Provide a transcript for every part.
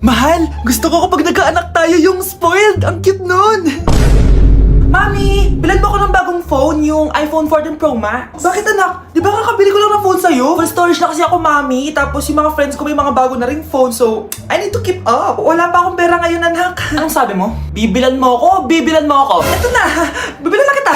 Mahal, gusto ko kapag nagkaanak tayo yung spoiled. Ang cute nun. Mami, bilan mo ako ng bagong phone, yung iPhone 14 Pro Max. Bakit anak? Di ba kakabili ko lang ng phone sa'yo? Full storage na kasi ako, Mami. Tapos yung mga friends ko may mga bago na ring phone, so I need to keep up. Wala pa akong pera ngayon, anak. Anong sabi mo? Bibilan mo ako? Bibilan mo ako? Eto na, bibilan na kita.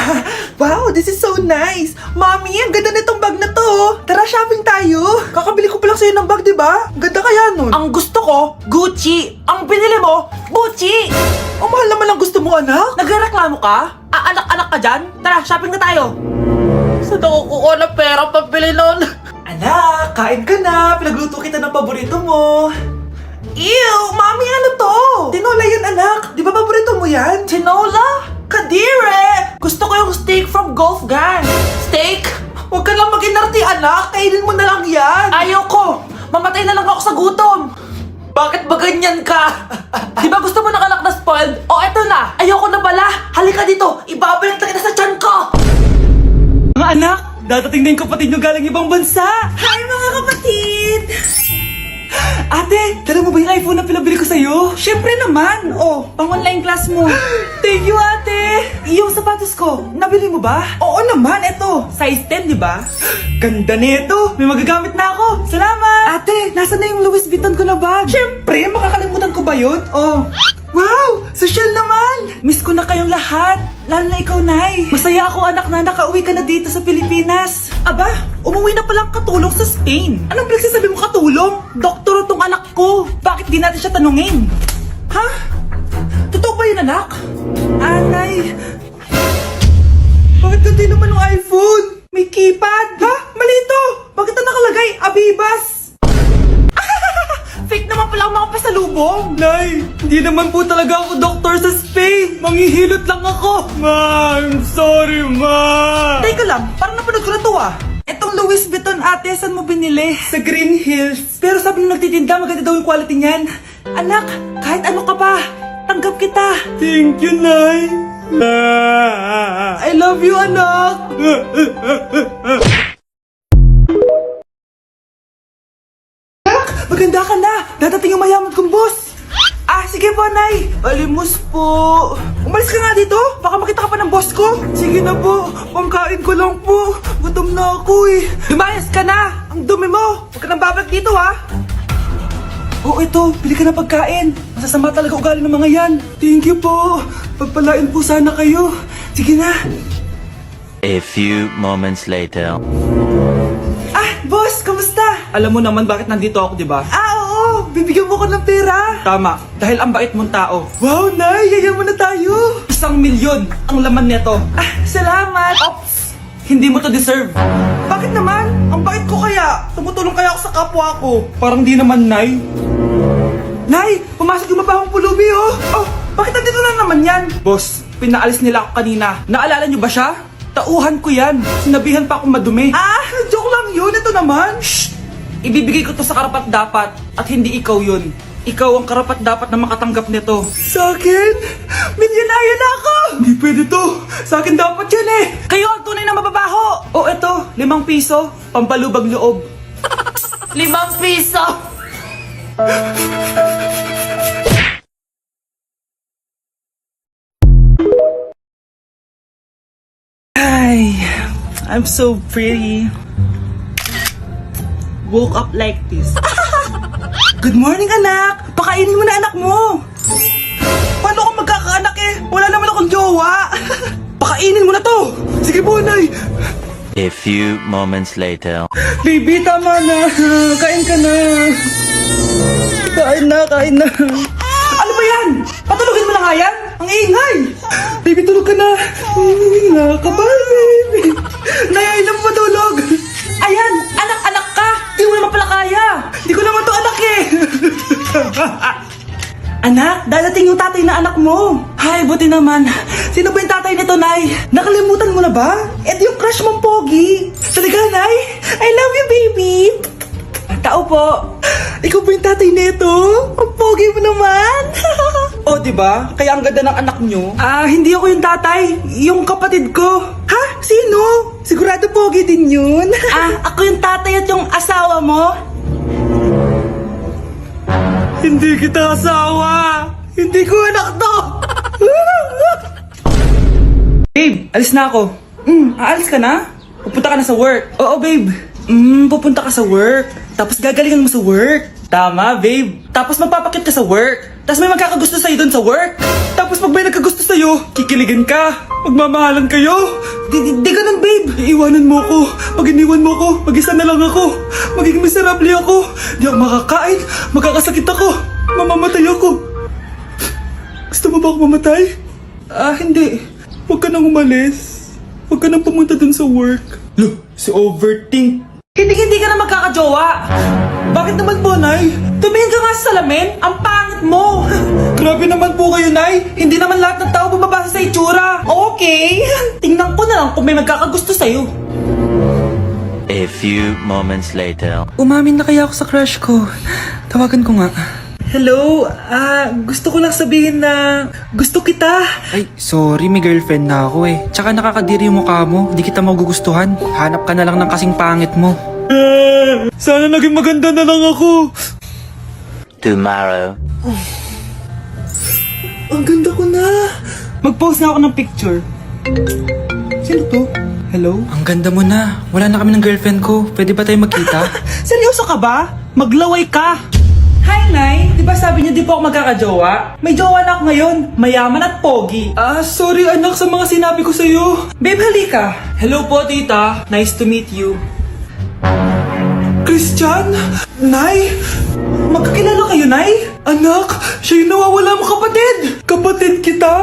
Wow, this is so nice. Mami, ang ganda nitong bag na to. Tara, shopping tayo. Kakabili ko pa lang sa'yo ng bag, di ba? Ganda kaya nun. Ang gusto ko, Gucci. Ang binili mo, Gucci. Ang mahal naman ang gusto mo, anak. Nagreklamo ka? Anak-anak ka dyan? Tara, shopping na tayo. Saan ako kukuha ng pera pabili nun? Anak, kain ka na. Pinagluto kita ng paborito mo. Ew, Mami, ano to? Tinola yan, anak. Di ba paborito mo yan? Tinola? Kadire! Gusto ko yung steak from Golf Gang. Steak? Huwag ka lang mag-inarti, anak. Kainin mo na lang yan. Ayoko. Mamatay na lang ako sa gutom. Bakit ba ganyan ka? Di ba gusto mo ng anak na spoiled? O eto na, ayoko na pala. Halika dito, ibabalik na kita sa tiyan ko. Mga anak, dadating na yung kapatid nyo galing ibang bansa. Hi mga kapatid! Ate, dala mo ba yung iPhone na pinabili ko sa'yo? Siyempre naman. Oh, pang online class mo. Thank you, ate. Yung sapatos ko, nabili mo ba? Oo naman, eto. Size 10, di ba? Ganda nito. May magagamit na ako. Salamat. Ate, nasa na yung Louis Vuitton ko na bag? Siyempre, makakalimutan ko ba yun? Oh. Wow! Social naman! Miss ko na kayong lahat. Lalo na ikaw, Nay. Masaya ako, anak, na nakauwi ka na dito sa Pilipinas. Aba, umuwi na palang katulong sa Spain. Anong pinagsasabi mo katulong? Doktor tong anak ko. Bakit di natin siya tanungin? Ha? Totoo ba yun, anak? Nay. Bakit ganti naman ng iPhone? May keypad. Ha? Mali ito. Bakit na nakalagay? Abibas. Fake naman pala ang mga pasalubong. Nay, hindi naman po talaga ako doktor sa Spain. Manghihilot lang ako. Ma, I'm sorry, ma. Teka lang, parang napanood ko na to ah. Etong Louis Vuitton, ate, saan mo binili? Sa Green Hills. Pero sabi nung nagtitinda, maganda daw yung quality niyan. Anak, kahit ano ka pa, tanggap kita. Thank you, Nay. I love you, anak. Maganda ka na! Dadating yung mayaman kong boss! Sige po, Nay! Alimos po! Umalis ka nga dito! Baka makita ka pa ng boss ko! Sige na po! Pangkain ko lang po! Gutom na ako eh! Lumayas ka na! Ang dumi mo! Huwag ka nang babalik dito ha! Ito! Bili ka ng pagkain! Masasama talaga ugali ng mga yan! Thank you po! Pagpalain po sana kayo! Sige na! A few moments later. Boss! Kamusta? Alam mo naman bakit nandito ako, di ba? Oo! Bibigyan mo ko ng pera! Tama, dahil ang bait mong tao. Wow, Nay! Yayaman na tayo! 1,000,000 ang laman nito. Salamat! Ops! Hindi mo to deserve. Bakit naman? Ang bait ko kaya. Tumutulong kaya ako sa kapwa ko. Parang di naman, Nay. Nay! Pumasok yung mabahong pulubi, oh! Oh! Bakit nandito na naman yan? Boss, pinaalis nila ako kanina. Naalala niyo ba siya? Tauhan ko yan. Sinabihan pa akong madumi. Joke lang yun. Ito naman. Shh! Ibibigay ko to sa karapat-dapat at hindi ikaw yun. Ikaw ang karapat-dapat na makatanggap nito. Sa akin? Milyonaryo na ako! Hindi pwede to. Sa akin dapat yan eh. Kayo ang tunay na mababaho. Eto. 5 piso. Pampalubag loob. 5 piso! I'm so pretty. Woke up like this. Good morning, anak! Pakainin mo na anak mo! Paano ako magkakaanak eh? Wala naman akong jowa! Pakainin mo na to! Sige po, Nay! A few moments later. Baby, tama na! Kain ka na! Kain na! Ano ba yan? Patulogin mo na nga yan? Ang ingay! Baby, tulog ka na! Nakakabal, baby! Nay, I love matulog! Ayan! Anak ka! Di mo naman pala kaya! Di ko naman to anak eh! Anak, dadating yung tatay na anak mo! Hay, buti naman! Sino ba yung tatay nito, Nay? Nakalimutan mo na ba? Ito yung crush mong pogi! Talaga, Nay? I love you, baby! Tao po! Ikaw ba yung tatay nito? Ang pogi mo naman! Diba? Kaya ang ganda ng anak nyo. Hindi ako yung tatay. Yung kapatid ko. Ha? Sino? Sigurado pogi din yun. Ako yung tatay at yung asawa mo? Hindi kita asawa! Hindi ko anak to! Babe, alis na ako. Aalis ka na? Pupunta ka na sa work. Oo, babe. Pupunta ka sa work. Tapos gagalingan mo sa work. Tama, babe. Tapos magpapakit ka sa work. Tapos may magkakagusto sa'yo dun sa work. Tapos pag may nagkagusto sa'yo, kikiligan ka. Magmamahalan kayo. Di ganun, babe. Iiwanan mo ako. Pag iniwan mo ako, mag-isa na lang ako. Magiging miserable ako. Di ako makakain. Magkakasakit ako. Mamamatay ako. Gusto mo ba ako mamatay? Hindi. Huwag ka nang umalis. Huwag ka nang pumunta dun sa work. Look, si Overthink. Hindi ka na magkakajowa. Bakit naman po, Nay? Tumingin ka nga sa salamin. Ang pangit mo. Grabe naman po kayo, Nay. Hindi naman lahat ng tao bumabasa sa itsura. Okay. Tingnan ko na lang kung may magkakagusto sa'yo. A few moments later. Umamin na kaya ako sa crush ko. Tawagan ko nga. Hello, gusto ko lang sabihin na gusto kita. Ay, sorry, may girlfriend na ako eh. Tsaka nakakadiri yung mukha mo, di kita magugustuhan. Hanap ka na lang ng kasing pangit mo. Sana naging maganda na lang ako. Tomorrow. Ang ganda ko na. Mag-post na ako ng picture. Sino to? Hello? Ang ganda mo na. Wala na kami ng girlfriend ko. Pwede ba tayo magkita? Seryoso ka ba? Maglaway ka. Hi, Nay! Di ba sabi niyo di po ako magkakajowa? May jowa na ako ngayon. Mayaman at pogi. Sorry anak sa mga sinabi ko sa'yo. Babe, halika. Hello po, tita. Nice to meet you. Christian? Nay? Magkakilala kayo, Nay? Anak, siya yung nawawala mo kapatid. Kapatid kita?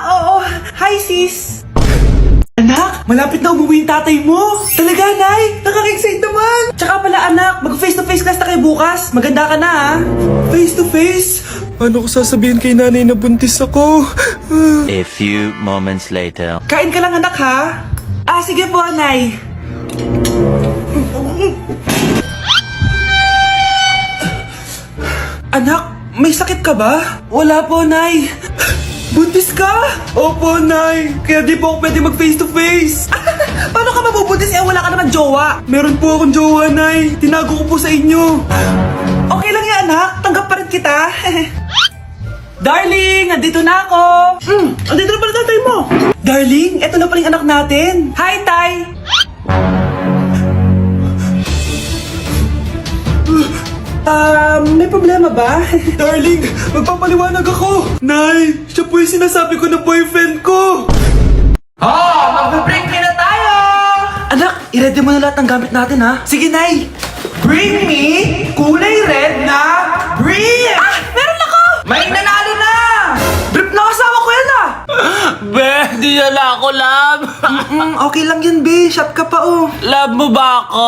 Oo. Hi, sis. Anak, malapit na umuwi yung tatay mo. Talaga, Nay? Nakaka-excite naman. Tsaka pala, anak, mag-face-to-face class na kayo bukas. Maganda ka na, ha? Face-to-face? Paano ko sasabihin kay nanay na buntis ako? A few moments later. Kain ka lang, anak, ha? Sige po, Nay. Anak, may sakit ka ba? Wala po, Nay. Buntis ka? Opo, Nay. Kaya di po ako pwede mag face to face. Paano ka mabubuntis wala ka naman jowa? Meron po akong jowa, Nay. Tinago ko po sa inyo. Okay lang yan, anak. Tanggap pa rin kita. Darling, nandito na ako. Andito na pala tatay mo. Darling, eto na pala yung anak natin. Hi, Tay. May problema ba? Darling, magpapaliwanag ako. Nay, siya po yung sinasabi ko na boyfriend ko. Magbe-break na tayo! Anak, i-ready mo na lahat ng gamit natin, ha? Sige, Nay. Bring me kulay red na brief! Meron ako! May nanalo na! Brief na kasama ko yan, Be, di na lang ako, love. Okay lang yun, be. Shop ka pa, oh. Love mo ba ako?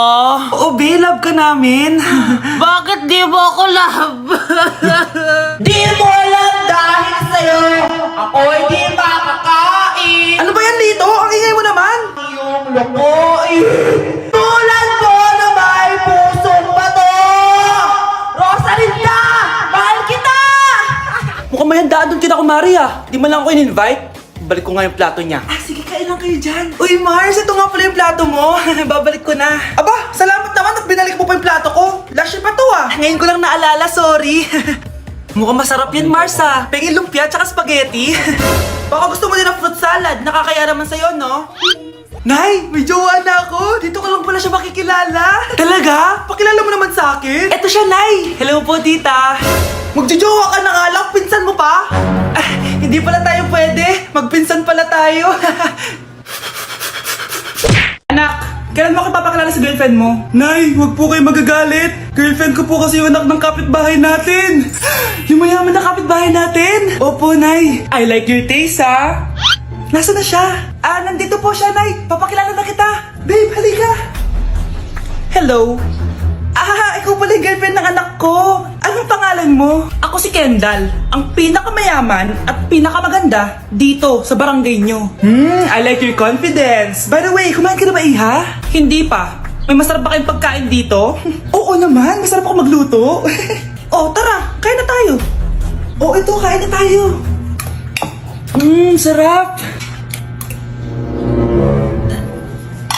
Oo, be. Love ka namin. Bakit di mo ako love? Di mo alam dahil sa'yo ako hindi makakain. Ano ba yan, Lito? Ang ingay mo naman. Yung lokoin. Tulad mo na may pusong bato. Rosalinda, mahal kita. Mukhang may handaan doon kina kumari, ah. Di man lang ako in-invite. Balik ko nga yung plato niya. Sige, kain lang kayo dyan. Uy, Mars, ito nga pala yung plato mo. Babalik ko na. Aba, salamat naman at binalik mo pa yung plato ko. Last year pa to, ah. Ngayon ko lang naalala, sorry. Mukhang masarap yan, Mars, ah. Pengin lumpia tsaka spaghetti. Baka gusto mo din ng fruit salad. Nakakaya naman sa'yo, no? Nay, may jowa na ako. Dito ko lang pala siya makikilala. Talaga? Pakilala mo naman sa akin. Eto siya, Nay. Hello po, tita. Magjojowa ka na nga lang. Pinsan mo pa? Hindi pala tayo pwede. Magpinsan pala tayo. Anak, kailan mo ako papakilala sa girlfriend mo? Nay, wag po kayo magagalit. Girlfriend ko po kasi yung anak ng kapitbahay natin. Yung mayaman na kapitbahay natin. Opo, Nay. I like your taste, ha? Nasaan na siya? Nandito po siya, Nay. Papakilala na kita. Babe, halika. Hello. Ikaw pala yung girlfriend ng anak ko. Anong pangalan mo? Ako si Kendall, ang pinakamayaman at pinakamaganda dito sa barangay nyo. I like your confidence. By the way, kumain ka na ba, Iha? Hindi pa. May masarap ba kayong pagkain dito? Oo naman, masarap ako magluto. Tara, kain na tayo. Ito, kain na tayo. Sarap.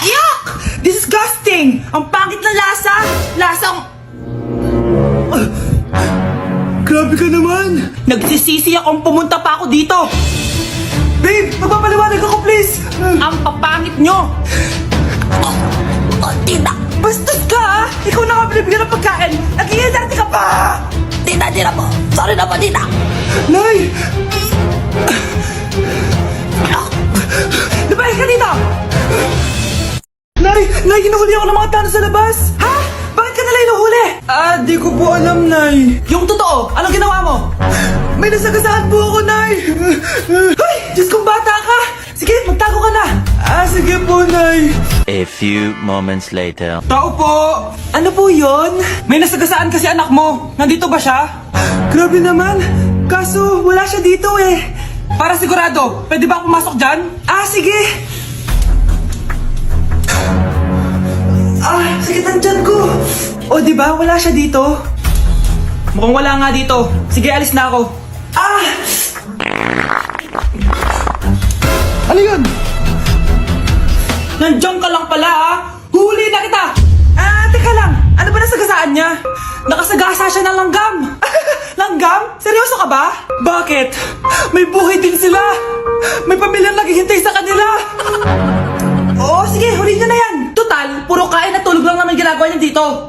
Yuck! Disgusting! Ang pangit na lasa! Lasang... Grabe ka naman! Nagsisisi akong pumunta pa ako dito. Babe, magpapaliwanag ako please! Ang papangit nyo. Tita! Bastos ka ah! Ikaw na nga binibigyan ng pagkain! Nag-iinarte ka pa! Tita, tita po. Sorry na po, tita. Nay! Lumayas ka dito! Nay! Nay, hinuhuli ako ng mga tano sa labas! Ha? Bakit ka nila hinuhuli? Di ko po alam, Nay. Yung totoo, anong ginawa mo? May nasagasaan po ako, Nay! Ay! Diyos kong bata ka! Sige, magtago ka na! Sige po, Nay. A few moments later. Tao po! Ano po yon? May nasagasaan kasi anak mo. Nandito ba siya? Grabe naman! Kaso, wala siya dito eh. Para sigurado, pwede ba ako pumasok dyan? Sige! Sakit ang tiyan ko! O, di ba? Wala siya dito. Mukhang wala nga dito. Sige, alis na ako. Ano yun? Nandiyan ka lang pala ha! Huli na kita! Teka lang. Ano ba nasagasaan niya? Nakasagasa siya ng langgam! Langgam? Seryoso ka ba? Bakit? May buhay din sila! May pamilyang naghihintay sa kanila! Oo, sige. Huli niyo na yan. Total, puro kain at tulog lang naman ginagawa niya dito.